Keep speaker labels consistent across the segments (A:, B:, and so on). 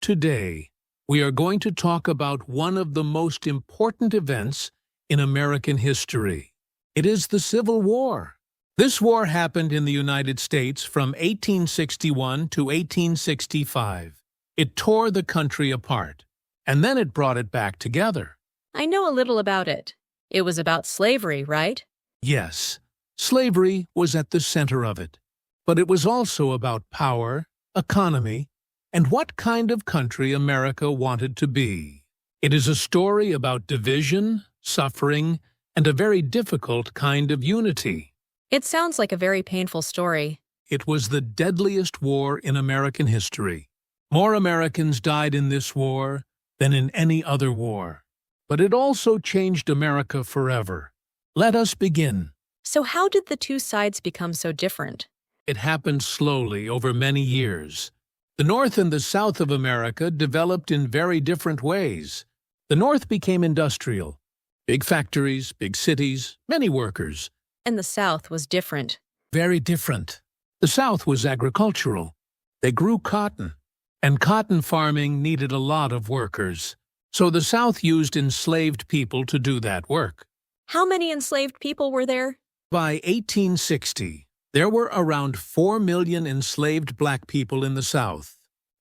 A: Today, we are going to talk about one of the most important events in American history. It is the Civil War. This war happened in the United States from 1861 to 1865. It tore the country apart, and then it brought it back together.
B: I know a little about it. It was about slavery, right?
A: Yes, slavery was at the center of it. But it was also about power, economy, and what kind of country America wanted to be. It is a story about division, suffering, and a very difficult kind of unity.
B: It sounds like a very painful story.
A: It was the deadliest war in American history. More Americans died in this war than in any other war. But it also changed America forever. Let us begin.
B: So how did the two sides become so different?
A: It happened slowly over many years. The North and the South of America developed in very different ways. The North became industrial. Big factories, big cities, many workers.
B: And the South was different.
A: Very different. The South was agricultural. They grew cotton. And cotton farming needed a lot of workers. So the South used enslaved people to do that work.
B: How many enslaved people were there?
A: By 1860, there were around 4 million enslaved black people in the South.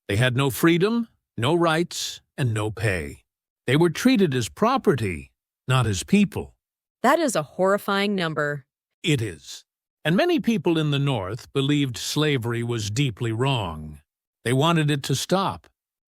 A: They had no freedom, no rights, and no pay. They were treated as property, not as people.
B: That is a horrifying number.
A: It is. And many people in the North believed slavery was deeply wrong. They wanted it to stop.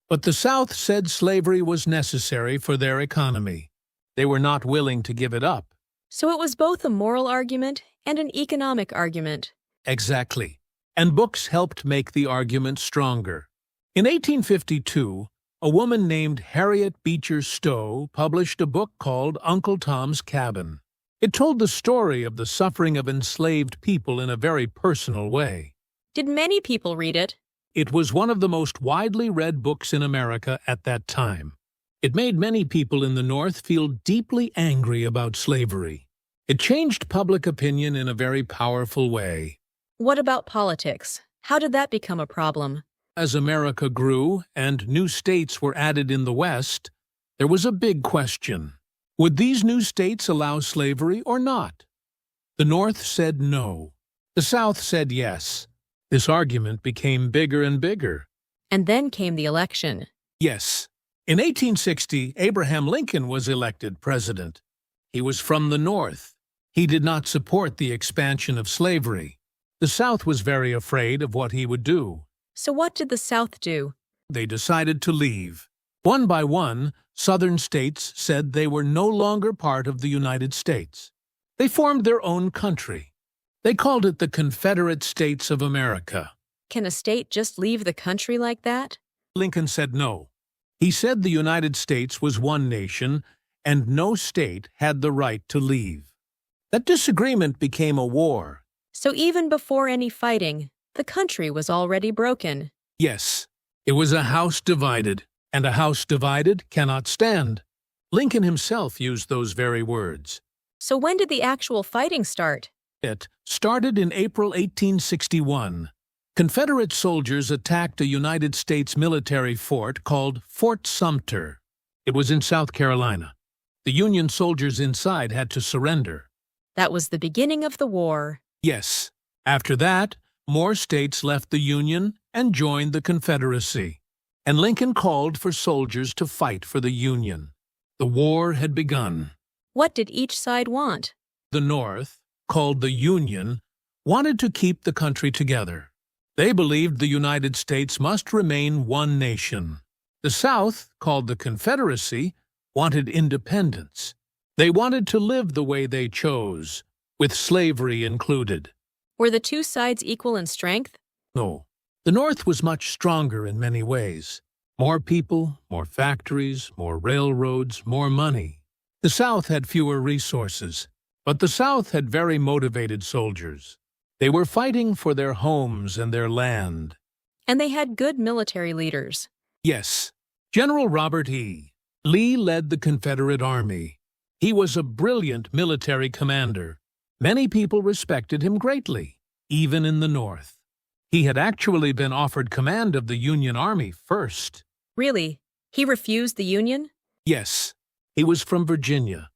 A: But the South said slavery was necessary for their economy. They were not willing to give it up.
B: So it was both a moral argument and an economic argument.
A: Exactly. And books helped make the argument stronger. In 1852, a woman named Harriet Beecher Stowe published a book called Uncle Tom's Cabin. It told the story of the suffering of enslaved people in a very personal way.
B: Did many people read it?
A: It was one of the most widely read books in America at that time. It made many people in the North feel deeply angry about slavery. It changed public opinion in a very powerful way.
B: What about politics? How did that become a problem?
A: As America grew and new states were added in the West, there was a big question. Would these new states allow slavery or not? The North said no. The South said yes. This argument became bigger and bigger.
B: And then came the election.
A: Yes. In 1860, Abraham Lincoln was elected president. He was from the North. He did not support the expansion of slavery. The South was very afraid of what he would do.
B: So what did the South do?
A: They decided to leave. One by one, Southern states said they were no longer part of the United States. They formed their own country. They called it the Confederate States of America.
B: Can a state just leave the country like that?
A: Lincoln said no. He said the United States was one nation, and no state had the right to leave. That disagreement became a war.
B: So even before any fighting, the country was already broken.
A: Yes, it was a house divided, and a house divided cannot stand. Lincoln himself used those very words.
B: So when did the actual fighting start?
A: It started in April 1861. Confederate soldiers attacked a United States military fort called Fort Sumter. It was in South Carolina. The Union soldiers inside had to surrender.
B: That was the beginning of the war.
A: Yes. After that, more states left the Union and joined the Confederacy. And Lincoln called for soldiers to fight for the Union. The war had begun.
B: What did each side want?
A: The North, called the Union, wanted to keep the country together. They believed the United States must remain one nation. The South, called the Confederacy, wanted independence. They wanted to live the way they chose, with slavery included.
B: Were the two sides equal in strength?
A: No. The North was much stronger in many ways. More people, more factories, more railroads, more money. The South had fewer resources. But the South had very motivated soldiers. They were fighting for their homes and their land.
B: And they had good military leaders.
A: Yes. General Robert E. Lee led the Confederate Army. He was a brilliant military commander. Many people respected him greatly, even in the North. He had actually been offered command of the Union Army first.
B: Really? He refused the Union?
A: Yes, he was from Virginia.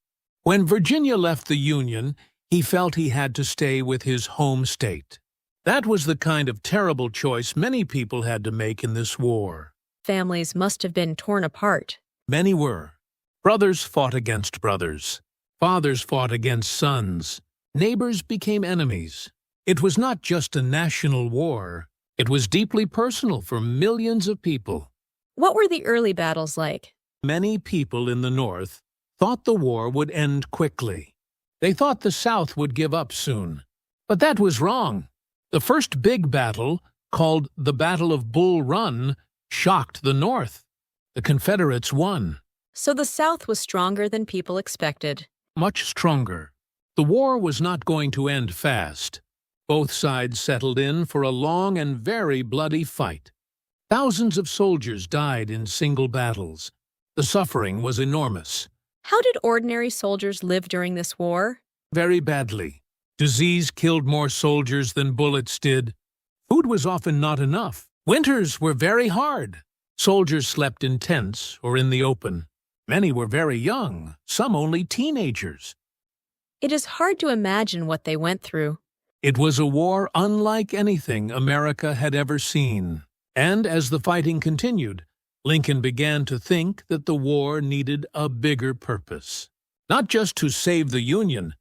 A: When Virginia left the Union, he felt he had to stay with his home state. That was the kind of terrible choice many people had to make in this war.
B: Families must have been torn apart.
A: Many were. Brothers fought against brothers. Fathers fought against sons. Neighbors became enemies. It was not just a national war. It was deeply personal for millions of people.
B: What were the early battles like?
A: Many people in the North thought the war would end quickly. They thought the South would give up soon. But that was wrong. The first big battle, called the Battle of Bull Run, shocked the North. The Confederates won.
B: So the South was stronger than people expected.
A: Much stronger. The war was not going to end fast. Both sides settled in for a long and very bloody fight. Thousands of soldiers died in single battles. The suffering was enormous.
B: How did ordinary soldiers live during this war?
A: Very badly. Disease killed more soldiers than bullets did. Food was often not enough. Winters were very hard. Soldiers slept in tents or in the open. Many were very young, some only teenagers.
B: It is hard to imagine what they went through.
A: It was a war unlike anything America had ever seen. And as the fighting continued, Lincoln began to think that the war needed a bigger purpose. Not just to save the Union,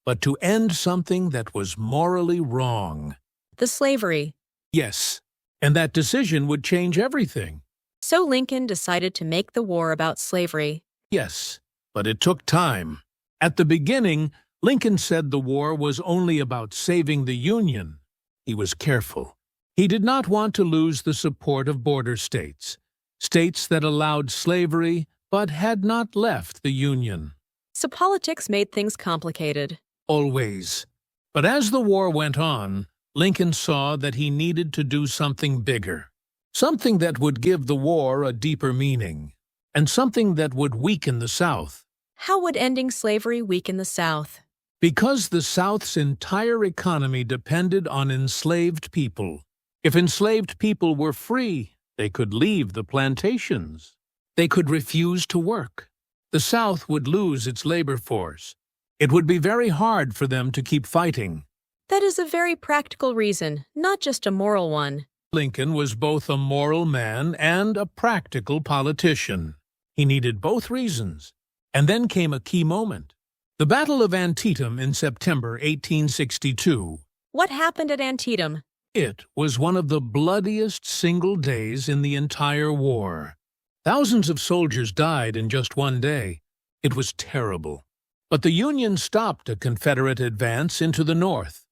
A: but to end something that was morally wrong.
B: The slavery.
A: Yes, and that decision would change everything.
B: So Lincoln decided to make the war about slavery.
A: Yes, but it took time. At the beginning, Lincoln said the war was only about saving the Union. He was careful. He did not want to lose the support of border states, states that allowed slavery but had not left the Union.
B: So politics made things complicated.
A: Always. But as the war went on, Lincoln saw that he needed to do something bigger, something that would give the war a deeper meaning, and something that would weaken the South.
B: How would ending slavery weaken the South?
A: Because the South's entire economy depended on enslaved people. If enslaved people were free, they could leave the plantations. They could refuse to work. The South would lose its labor force. It would be very hard for them to keep fighting.
B: That is a very practical reason, not just a moral one.
A: Lincoln was both a moral man and a practical politician. He needed both reasons. And then came a key moment. The Battle of Antietam in September 1862.
B: What happened at Antietam?
A: It was one of the bloodiest single days in the entire war. Thousands of soldiers died in just one day. It was terrible. But the Union stopped a Confederate advance into the North.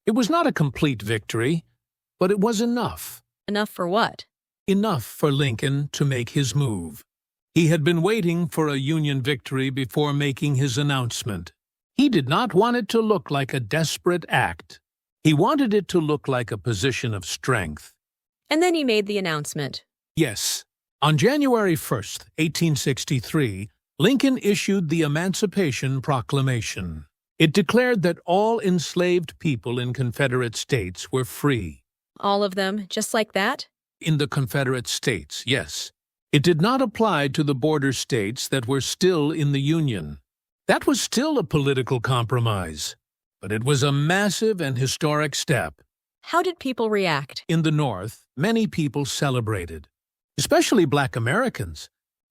A: It was not a complete victory, but it was enough.
B: Enough for what?
A: Enough for Lincoln to make his move. He had been waiting for a Union victory before making his announcement. He did not want it to look like a desperate act. He wanted it to look like a position of strength.
B: And then he made the announcement.
A: Yes. On January 1st, 1863, Lincoln issued the Emancipation Proclamation. It declared that all enslaved people in Confederate states were free.
B: All of them, just like that?
A: In the Confederate states, yes. It did not apply to the border states that were still in the Union. That was still a political compromise. But it was a massive and historic step.
B: How did people react?
A: In the North, many people celebrated, especially Black Americans.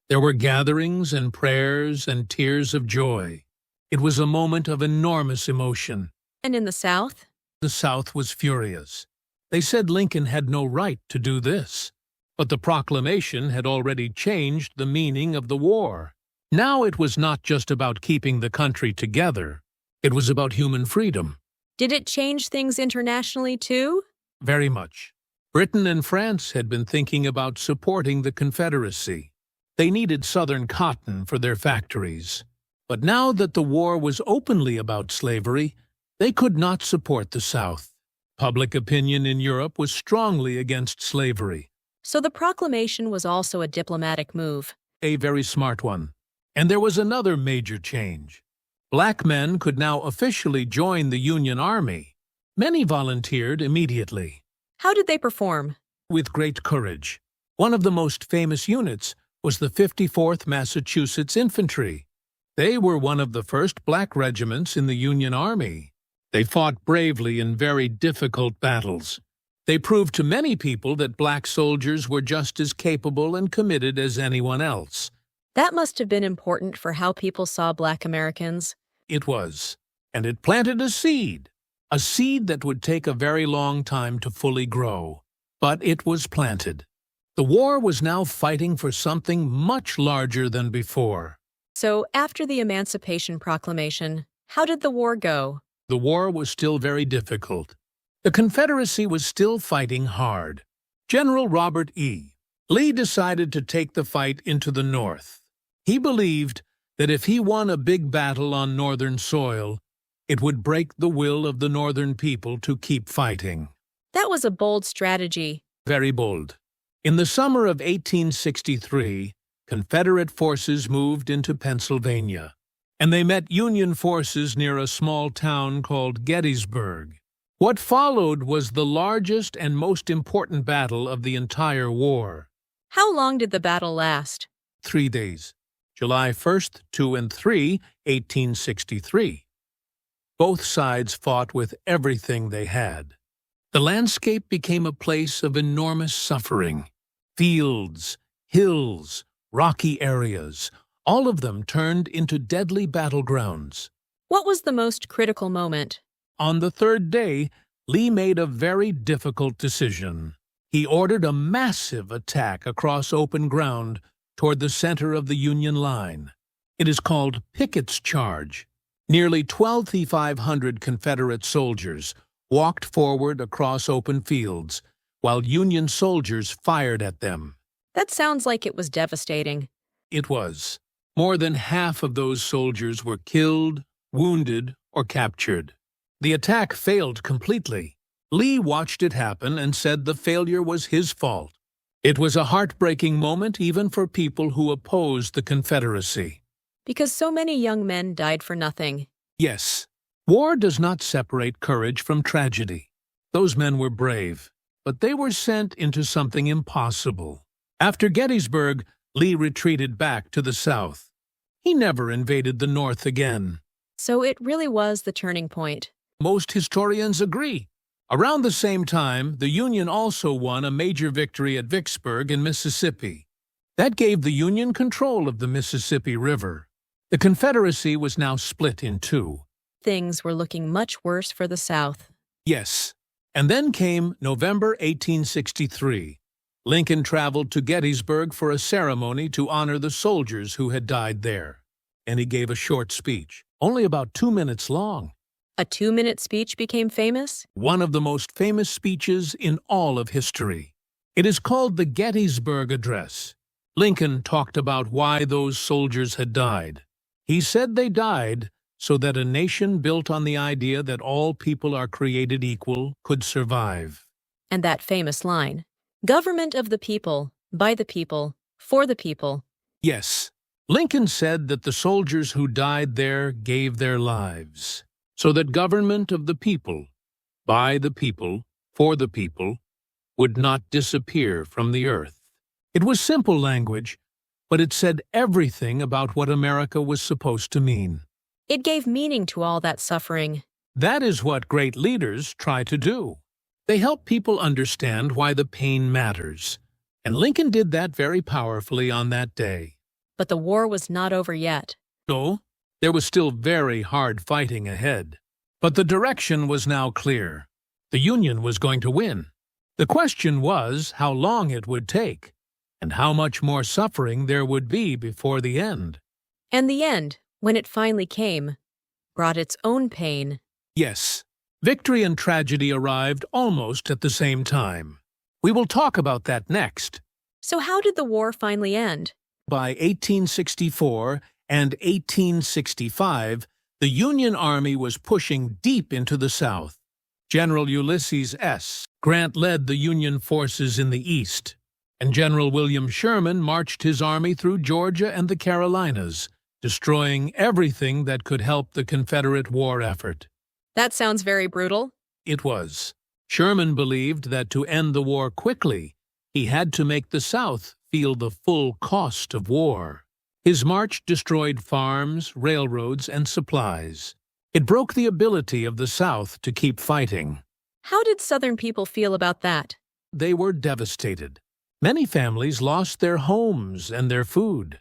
A: There were gatherings and prayers and tears of joy. It was a moment of enormous emotion.
B: And in the South?
A: The South was furious. They said Lincoln had no right to do this. But the proclamation had already changed the meaning of the war. Now it was not just about keeping the country together. It was about human freedom.
B: Did it change things internationally too?
A: Very much. Britain and France had been thinking about supporting the Confederacy. They needed Southern cotton for their factories. But now that the war was openly about slavery, they could not support the South. Public opinion in Europe was strongly against slavery.
B: So the proclamation was also a diplomatic move.
A: A very smart one. And there was another major change. Black men could now officially join the Union Army. Many volunteered immediately.
B: How did they perform?
A: With great courage. One of the most famous units was the 54th Massachusetts Infantry. They were one of the first black regiments in the Union Army. They fought bravely in very difficult battles. They proved to many people that black soldiers were just as capable and committed as anyone else.
B: That must have been important for how people saw Black Americans.
A: It was. And it planted a seed that would take a very long time to fully grow. But it was planted. The war was now fighting for something much larger than before.
B: So, after the Emancipation Proclamation, how did the war go?
A: The war was still very difficult. The Confederacy was still fighting hard. General Robert E. Lee decided to take the fight into the North. He believed that if he won a big battle on Northern soil, it would break the will of the Northern people to keep fighting.
B: That was a bold strategy.
A: Very bold. In the summer of 1863, Confederate forces moved into Pennsylvania, and they met Union forces near a small town called Gettysburg. What followed was the largest and most important battle of the entire war.
B: How long did the battle last?
A: 3 days. July 1st, 2, and 3, 1863. Both sides fought with everything they had. The landscape became a place of enormous suffering. Fields, hills, rocky areas, all of them turned into deadly battlegrounds.
B: What was the most critical moment?
A: On the third day, Lee made a very difficult decision. He ordered a massive attack across open ground toward the center of the Union line. It is called Pickett's Charge. Nearly 2,500 Confederate soldiers walked forward across open fields, while Union soldiers fired at them.
B: That sounds like it was devastating.
A: It was. More than half of those soldiers were killed, wounded, or captured. The attack failed completely. Lee watched it happen and said the failure was his fault. It was a heartbreaking moment even for people who opposed the Confederacy.
B: Because so many young men died for nothing.
A: Yes, war does not separate courage from tragedy. Those men were brave, but they were sent into something impossible. After Gettysburg, Lee retreated back to the South. He never invaded the North again.
B: So it really was the turning point.
A: Most historians agree. Around the same time, the Union also won a major victory at Vicksburg in Mississippi. That gave the Union control of the Mississippi River. The Confederacy was now split in two.
B: Things were looking much worse for the South.
A: Yes. And then came November 1863. Lincoln traveled to Gettysburg for a ceremony to honor the soldiers who had died there. And he gave a short speech, only about 2 minutes long.
B: A 2-minute speech became famous?
A: One of the most famous speeches in all of history. It is called the Gettysburg Address. Lincoln talked about why those soldiers had died. He said they died so that a nation built on the idea that all people are created equal could survive.
B: And that famous line, "Government of the people, by the people, for the people."
A: Yes, Lincoln said that the soldiers who died there gave their lives, so that government of the people, by the people, for the people, would not disappear from the earth. It was simple language, but it said everything about what America was supposed to mean.
B: It gave meaning to all that suffering.
A: That is what great leaders try to do. They help people understand why the pain matters, and Lincoln did that very powerfully on that day.
B: But the war was not over yet.
A: No, there was still very hard fighting ahead. But the direction was now clear. The Union was going to win. The question was how long it would take, and how much more suffering there would be before the end.
B: And the end, when it finally came, brought its own pain.
A: Yes, victory and tragedy arrived almost at the same time. We will talk about that next.
B: So how did the war finally end?
A: By 1864 and 1865, the Union Army was pushing deep into the South. General Ulysses S. Grant led the Union forces in the East, and General William Sherman marched his army through Georgia and the Carolinas, destroying everything that could help the Confederate war effort.
B: That sounds very brutal.
A: It was. Sherman believed that to end the war quickly, He had to make the South feel the full cost of war. His march destroyed farms, railroads, and supplies. It broke the ability of the South to keep fighting.
B: How did Southern people feel about that?
A: They were devastated. Many families lost their homes and their food.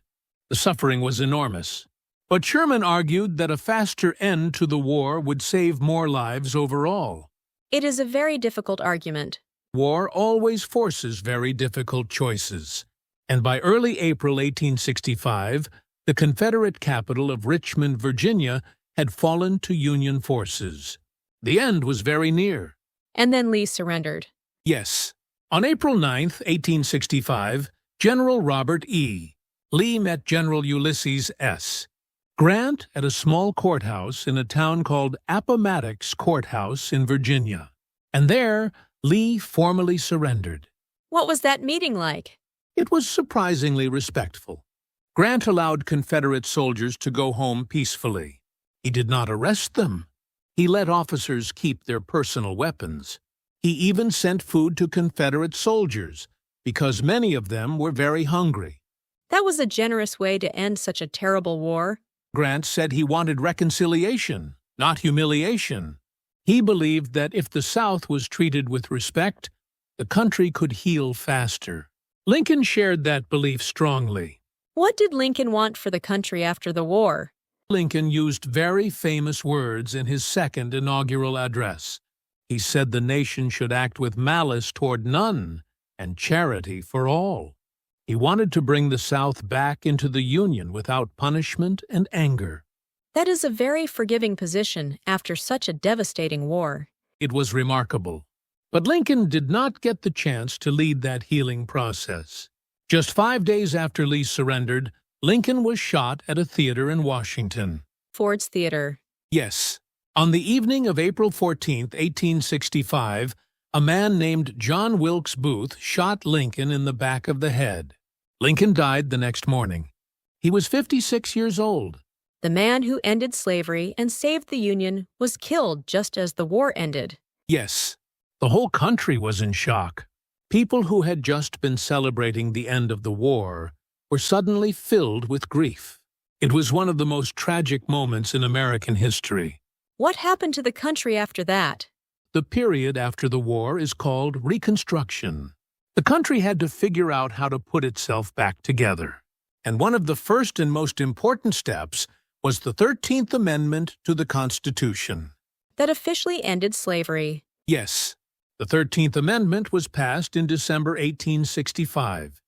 A: The suffering was enormous. But Sherman argued that a faster end to the war would save more lives overall.
B: It is a very difficult argument.
A: War always forces very difficult choices. And by early April 1865, the Confederate capital of Richmond, Virginia, had fallen to Union forces. The end was very near.
B: And then Lee surrendered.
A: Yes. On April 9, 1865, General Robert E. Lee met General Ulysses S. Grant at a small courthouse in a town called Appomattox Courthouse in Virginia. And there, Lee formally surrendered.
B: What was that meeting like?
A: It was surprisingly respectful. Grant allowed Confederate soldiers to go home peacefully. He did not arrest them. He let officers keep their personal weapons. He even sent food to Confederate soldiers, because many of them were very hungry.
B: That was a generous way to end such a terrible war.
A: Grant said he wanted reconciliation, not humiliation. He believed that if the South was treated with respect, the country could heal faster. Lincoln shared that belief strongly.
B: What did Lincoln want for the country after the war?
A: Lincoln used very famous words in his second inaugural address. He said the nation should act with malice toward none and charity for all. He wanted to bring the South back into the Union without punishment and anger.
B: That is a very forgiving position after such a devastating war.
A: It was remarkable. But Lincoln did not get the chance to lead that healing process. Just 5 days after Lee surrendered, Lincoln was shot at a theater in Washington.
B: Ford's Theater.
A: Yes. On the evening of April 14, 1865, a man named John Wilkes Booth shot Lincoln in the back of the head. Lincoln died the next morning. He was 56 years old.
B: The man who ended slavery and saved the Union was killed just as the war ended.
A: Yes, the whole country was in shock. People who had just been celebrating the end of the war were suddenly filled with grief. It was one of the most tragic moments in American history.
B: What happened to the country after that?
A: The period after the war is called Reconstruction. The country had to figure out how to put itself back together. And one of the first and most important steps was the 13th Amendment to the Constitution.
B: That officially ended slavery.
A: Yes, the 13th Amendment was passed in December 1865.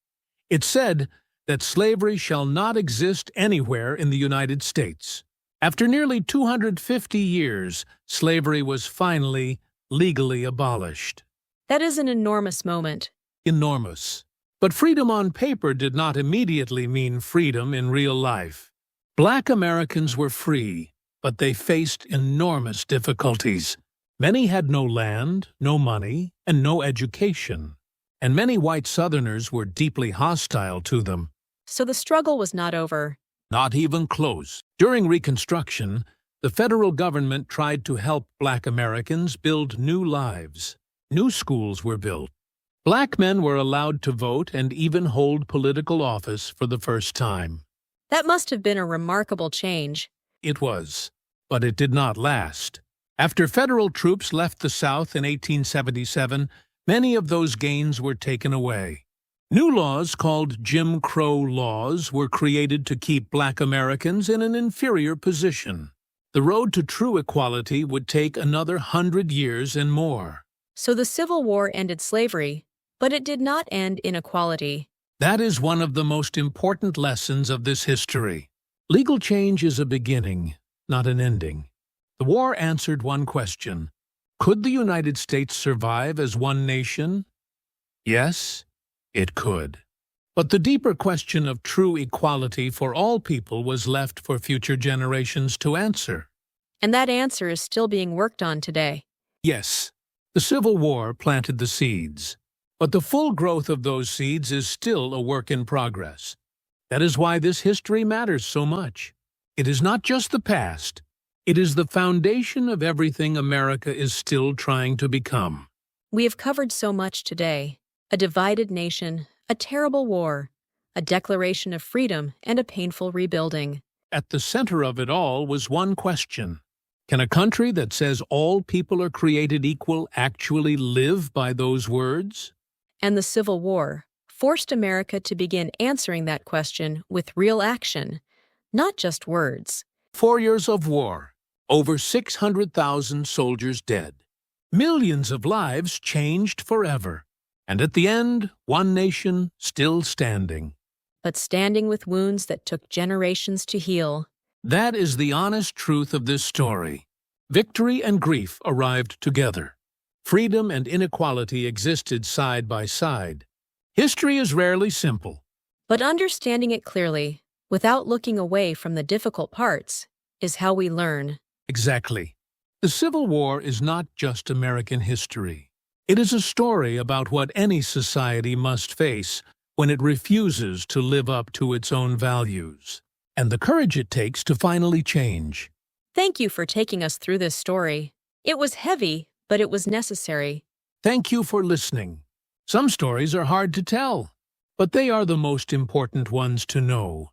A: It said that slavery shall not exist anywhere in the United States. After nearly 250 years, slavery was finally legally abolished.
B: That is an enormous moment.
A: Enormous. But freedom on paper did not immediately mean freedom in real life. Black Americans were free, but they faced enormous difficulties. Many had no land, no money, and no education. And many white Southerners were deeply hostile to them.
B: So the struggle was not over.
A: Not even close. During Reconstruction, the federal government tried to help Black Americans build new lives. New schools were built. Black men were allowed to vote and even hold political office for the first time.
B: That must have been a remarkable change.
A: It was, but it did not last. After federal troops left the South in 1877, many of those gains were taken away. New laws called Jim Crow laws were created to keep Black Americans in an inferior position. The road to true equality would take another 100 years and more.
B: So the Civil War ended slavery, but it did not end inequality.
A: That is one of the most important lessons of this history. Legal change is a beginning, not an ending. The war answered one question. Could the United States survive as one nation? Yes, it could. But the deeper question of true equality for all people was left for future generations to answer.
B: And that answer is still being worked on today.
A: Yes, the Civil War planted the seeds. But the full growth of those seeds is still a work in progress. That is why this history matters so much. It is not just the past. It is the foundation of everything America is still trying to become.
B: We have covered so much today. A divided nation, a terrible war, a declaration of freedom, and a painful rebuilding.
A: At the center of it all was one question. Can a country that says all people are created equal actually live by those words?
B: And the Civil War forced America to begin answering that question with real action, not just words.
A: 4 years of war, over 600,000 soldiers dead, millions of lives changed forever, and at the end, one nation still standing.
B: But standing with wounds that took generations to heal.
A: That is the honest truth of this story. Victory and grief arrived together. Freedom and inequality existed side by side. History is rarely simple.
B: But understanding it clearly, without looking away from the difficult parts, is how we learn.
A: Exactly. The Civil War is not just American history. It is a story about what any society must face when it refuses to live up to its own values, and the courage it takes to finally change.
B: Thank you for taking us through this story. It was heavy, but it was necessary.
A: Thank you for listening. Some stories are hard to tell, but they are the most important ones to know.